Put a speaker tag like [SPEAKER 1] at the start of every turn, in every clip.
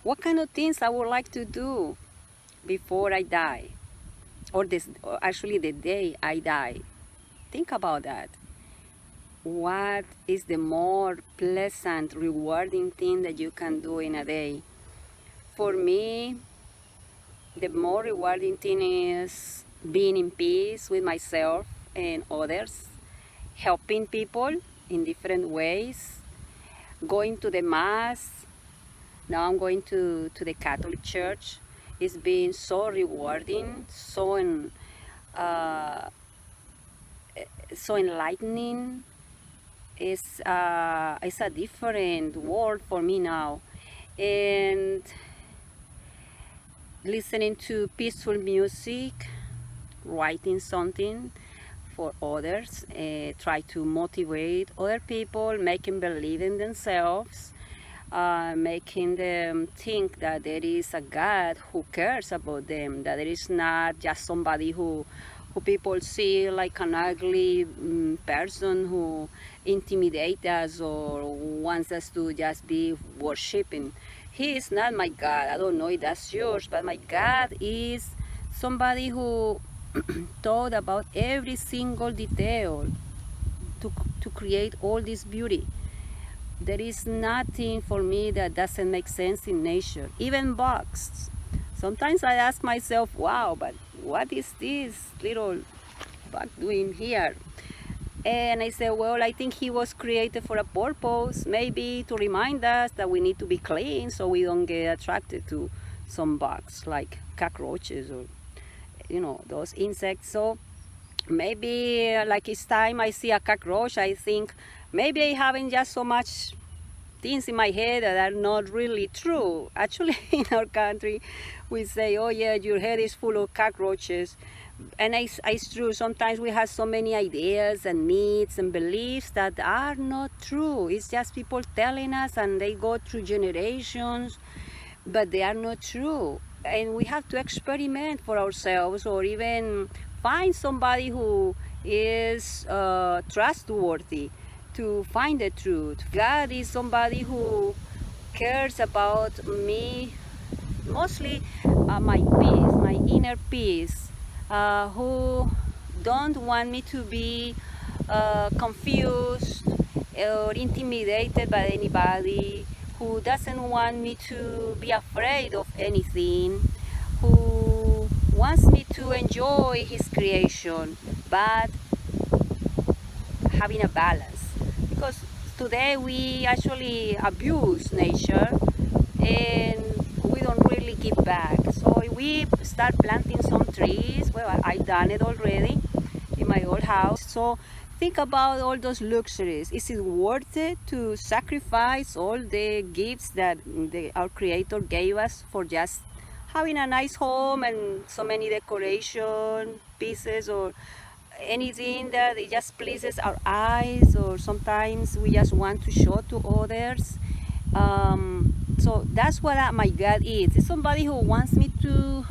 [SPEAKER 1] what kind of things I would like to do before I die, or actually the day I die. Think about that. What is the more pleasant, rewarding thing that you can do in a day? For me, the more rewarding thing is being in peace with myself and others, helping people in different ways, going to the mass. Now I'm going to the Catholic Church. It's been so rewarding, uh, so enlightening. It's a different world for me now, and listening to peaceful music, writing something for others, try to motivate other people, making believe in themselves, making them think that there is a God who cares about them, that there is not just somebody who people see like an ugly person who intimidates us or wants us to just be worshiping. He is not my God. I don't know if that's yours, but my God is somebody who thought about every single detail to create all this beauty. There is nothing for me that doesn't make sense in nature, even bugs. Sometimes I ask myself, wow, but what is this little bug doing here? And I say, well, I think he was created for a purpose, maybe to remind us that we need to be clean so we don't get attracted to some bugs like cockroaches or, those insects. So maybe like each time I see a cockroach, I think maybe I haven't just so much things in my head that are not really true. Actually, in our country, we say, oh yeah, your head is full of cockroaches. And it's true. Sometimes we have so many ideas and myths and beliefs that are not true. It's just people telling us, and they go through generations, but they are not true. And we have to experiment for ourselves, or even find somebody who is trustworthy to find the truth. God is somebody who cares about me, mostly my peace, my inner peace, who don't want me to be confused or intimidated by anybody, who doesn't want me to be afraid of anything, who wants me to enjoy his creation, but having a balance. Because today we actually abuse nature and we don't really give back. So if we start planting some trees, well, I've done it already in my old house. So think about all those luxuries. Is it worth it to sacrifice all the gifts that our Creator gave us for just having a nice home and so many decoration pieces, or anything that it just pleases our eyes, or sometimes we just want to show to others? So that's what my God is. It's somebody who wants me to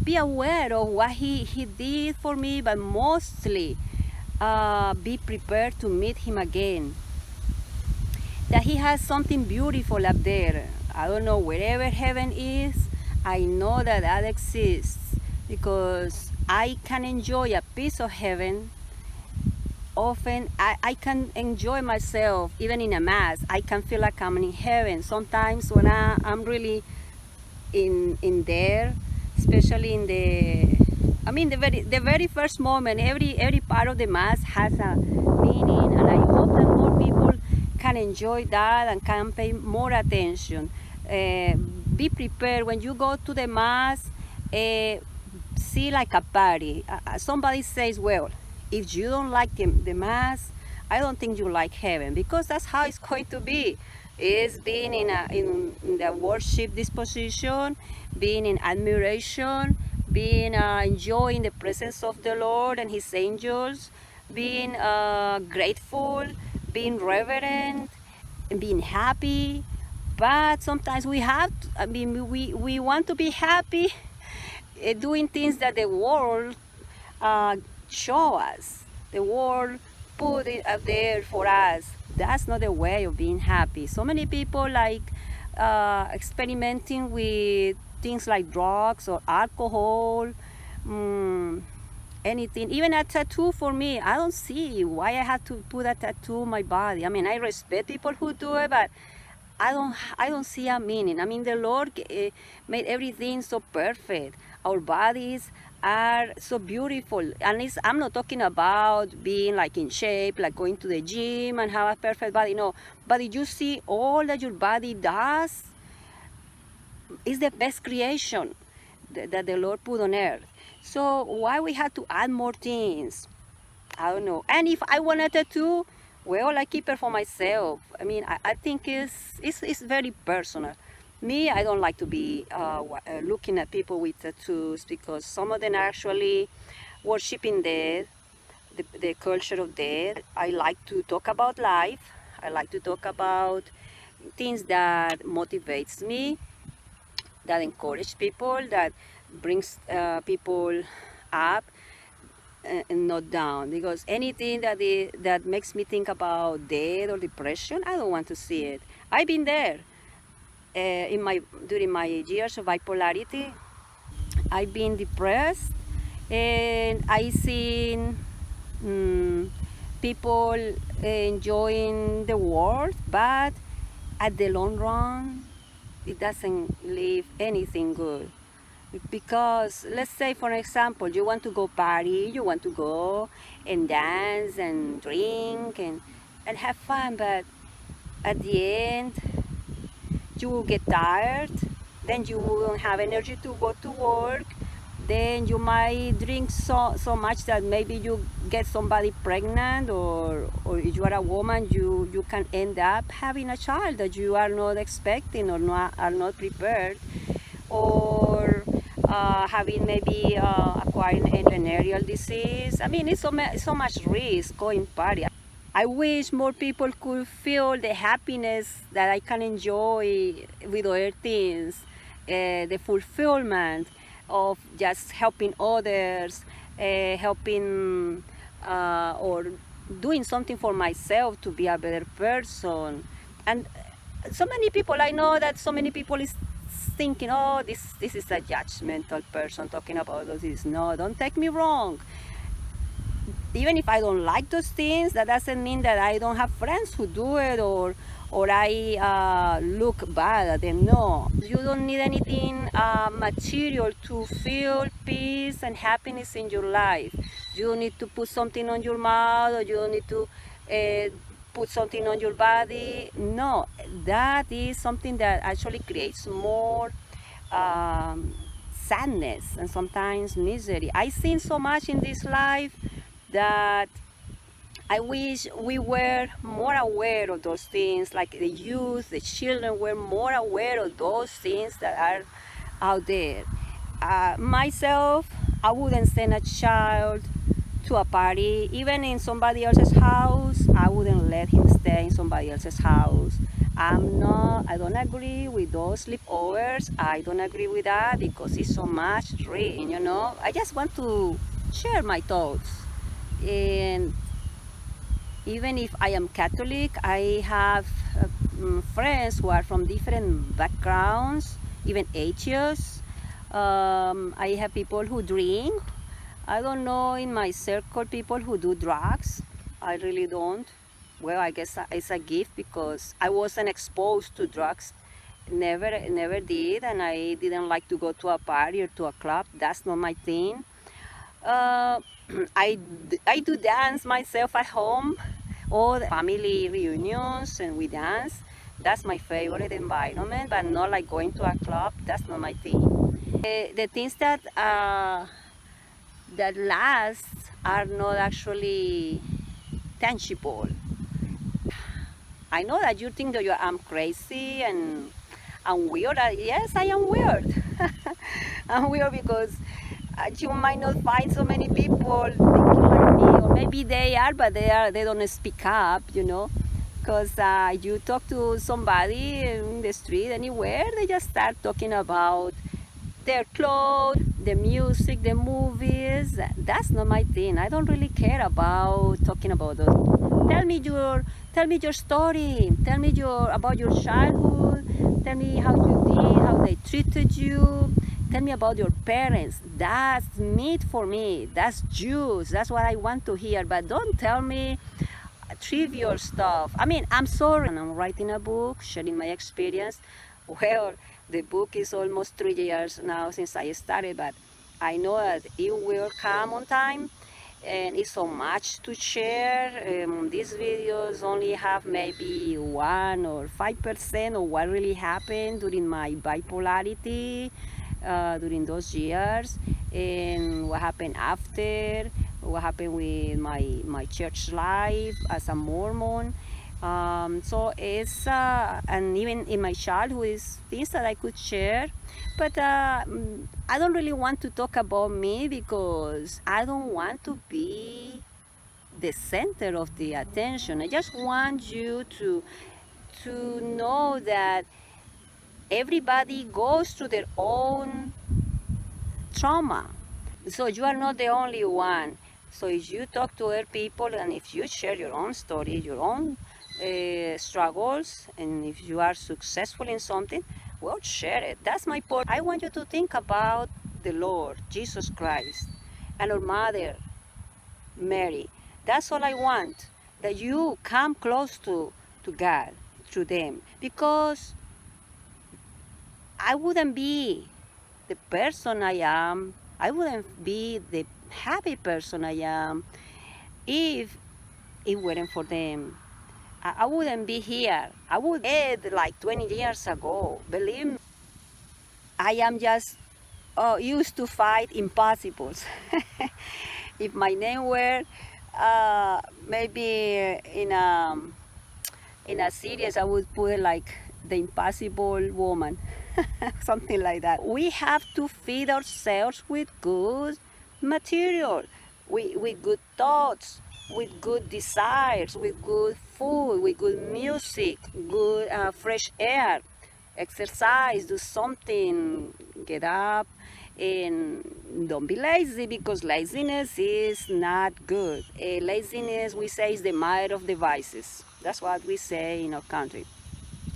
[SPEAKER 1] be aware of what he did for me, but mostly be prepared to meet him again. That he has something beautiful up there. I don't know, wherever heaven is, I know that that exists, because I can enjoy a piece of heaven. Often I can enjoy myself even in a mass. I can feel like I'm in heaven. Sometimes when I'm really in there, especially in the very first moment, every part of the mass has a meaning, and I hope that more people can enjoy that and can pay more attention. Be prepared when you go to the mass. See like a party. Somebody says, well, if you don't like the mass, I don't think you like heaven, because that's how it's going to be. Is being in the worship disposition, being in admiration, being enjoying the presence of the Lord and His angels, being grateful, being reverent, and being happy. But sometimes we have to, we want to be happy doing things that the world show us, the world put it up there for us. That's not the way of being happy. So many people like experimenting with things like drugs or alcohol, anything, even a tattoo. For me, I don't see why I have to put a tattoo on my body. I mean, I respect people who do it, but I don't see a meaning. I mean, the Lord made everything so perfect. Our bodies are so beautiful, and I'm not talking about being like in shape, like going to the gym and have a perfect body. No, but if you see all that your body does, is the best creation that the Lord put on earth. So why we have to add more things? I don't know. And if I want a tattoo, well, I keep it for myself. I mean, I think it's very personal. Me, I don't like to be looking at people with tattoos, because some of them are actually worshiping death, the culture of death. I like to talk about life. I like to talk about things that motivates me, that encourage people, that brings people up and not down. Because anything that makes me think about death or depression, I don't want to see it. I've been there during my years of bipolarity. I've been depressed, and I seen people enjoying the world, but at the long run, it doesn't leave anything good. Because let's say, for example, you want to go party, you want to go and dance and drink and have fun, but at the end you will get tired, then you won't have energy to go to work, then you might drink so much that maybe you get somebody pregnant, or if you are a woman, you can end up having a child that you are not expecting or are not prepared, or having maybe acquiring a venereal disease. I mean, it's so much risk going party. I wish more people could feel the happiness that I can enjoy with other things, the fulfillment of just helping others, helping or doing something for myself to be a better person. And so many people, I know that so many people is thinking, oh, this is a judgmental person talking about all this. No, don't take me wrong. Even if I don't like those things, that doesn't mean that I don't have friends who do it, or I look bad at them. No, you don't need anything material to feel peace and happiness in your life. You don't need to put something on your mouth, or you don't need to put something on your body. No, that is something that actually creates more sadness and sometimes misery. I've seen so much in this life that I wish we were more aware of those things, like the youth, the children were more aware of those things that are out there. Myself, I wouldn't send a child to a party, even in somebody else's house. I wouldn't let him stay in somebody else's house. I don't agree with those sleepovers. I don't agree with that, because it's so much rain, I just want to share my thoughts. And even if I am Catholic, I have friends who are from different backgrounds, even ages. I have people who drink. I don't know in my circle people who do drugs. I really don't. Well, I guess it's a gift, because I wasn't exposed to drugs. Never did, and I didn't like to go to a party or to a club. That's not my thing. I do dance myself at home, or family reunions, and we dance. That's my favorite environment, but not like going to a club. That's not my thing. The things that last are not actually tangible. I know that you think that I'm crazy and I'm weird. Yes, I am weird. I'm weird because you might not find so many people thinking like me, or maybe they are, but they don't speak up, because you talk to somebody in the street, anywhere, they just start talking about their clothes, the music, the movies. That's not my thing. I don't really care about talking about those. Tell me your story. Tell me about your childhood. Tell me how you did, how they treated you. Tell me about your parents. That's meat for me. That's juice. That's what I want to hear. But don't tell me trivial stuff. I mean, I'm sorry. I'm writing a book, sharing my experience. Well, the book is almost 3 years now since I started, but I know that it will come on time. And it's so much to share. These videos only have maybe 1 or 5% of what really happened during my bipolarity during those years, and what happened after, what happened with my church life as a Mormon. So it's and even in my childhood, is things that I could share, but I don't really want to talk about me because I don't want to be the center of the attention. I just want you to know that everybody goes through their own trauma. So you are not the only one. So if you talk to other people and if you share your own story, your own struggles, and if you are successful in something, well, share it. That's my point. I want you to think about the Lord, Jesus Christ, and our mother, Mary. That's all I want, that you come close to God through them, because I wouldn't be the person I am, I wouldn't be the happy person I am if it weren't for them. I wouldn't be here. I would dead like 20 years ago. Believe me, I am just used to fight impossibles. If my name were maybe in a series, I would put it like the impossible woman, something like that. We have to feed ourselves with good material, with good thoughts, with good desires, with good food, with good music, good fresh air, exercise, do something, get up, and don't be lazy, because laziness is not good. Laziness, we say, is the mother of the vices. That's what we say in our country.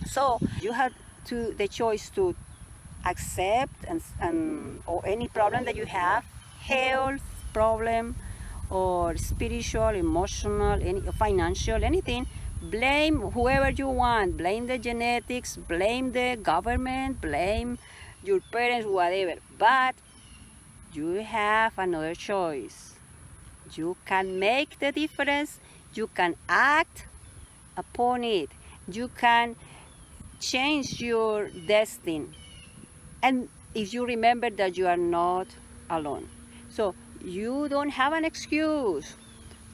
[SPEAKER 1] So you have the choice to accept and or any problem that you have, health problem or spiritual, emotional, any financial, anything. Blame whoever you want. Blame the genetics, blame the government, blame your parents, whatever. But you have another choice. You can make the difference. You can act upon it. You can change your destiny. And if you remember that you are not alone. So you don't have an excuse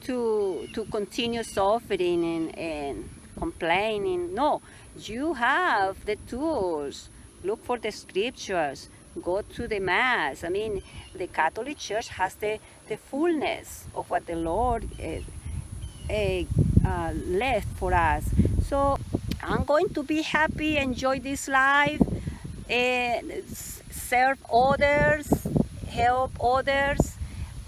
[SPEAKER 1] to continue suffering and complaining. No, you have the tools. Look for the scriptures. Go to the Mass. I mean, the Catholic Church has the fullness of what the Lord left for us. So I'm going to be happy, enjoy this life, and serve others, help others.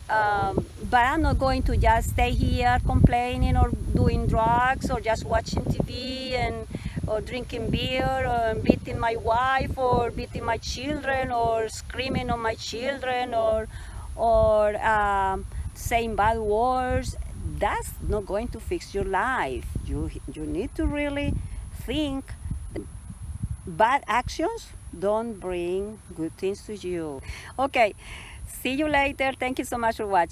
[SPEAKER 1] But I'm not going to just stay here complaining or doing drugs or just watching TV or drinking beer or beating my wife or beating my children or screaming on my children or saying bad words. That's not going to fix your life. You need to really think. Bad actions don't bring good things to you. Okay, see you later. Thank you so much for watching.